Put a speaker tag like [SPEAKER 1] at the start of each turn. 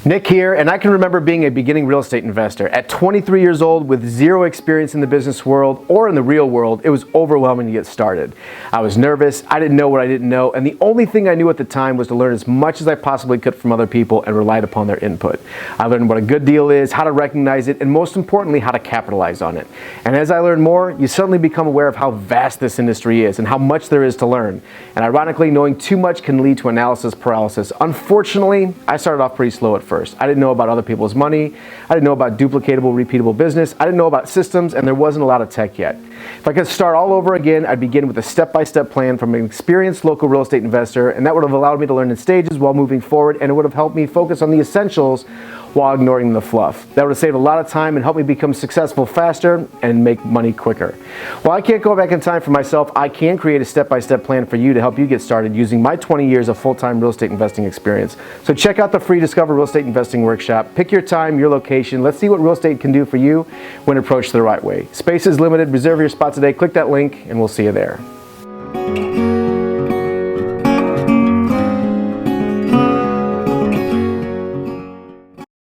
[SPEAKER 1] Nick here, and I can remember being a beginning real estate investor. At 23 years old with zero experience in the business world or in the real world, it was overwhelming to get started. I was nervous, I didn't know what I didn't know, and the only thing I knew at the time was to learn as much as I possibly could from other people and relied upon their input. I learned what a good deal is, how to recognize it, and most importantly, how to capitalize on it. And as I learned more, you suddenly become aware of how vast this industry is and how much there is to learn. And ironically, knowing too much can lead to analysis paralysis. Unfortunately, I started off pretty slow at first. I didn't know about other people's money. I didn't know about duplicatable, repeatable business. I didn't know about systems, and there wasn't a lot of tech yet. If I could start all over again, I'd begin with a step-by-step plan from an experienced local real estate investor, and that would have allowed me to learn in stages while moving forward, and it would have helped me focus on the essentials while ignoring the fluff. That would have saved a lot of time and helped me become successful faster and make money quicker. While I can't go back in time for myself, I can create a step-by-step plan for you to help you get started using my 20 years of full-time real estate investing experience. So check out the free Discover Real Estate Investing Workshop. Pick your time, your location. Let's see what real estate can do for you when approached the right way. Space is limited. Reserve your spot today. Click that link and we'll see you there.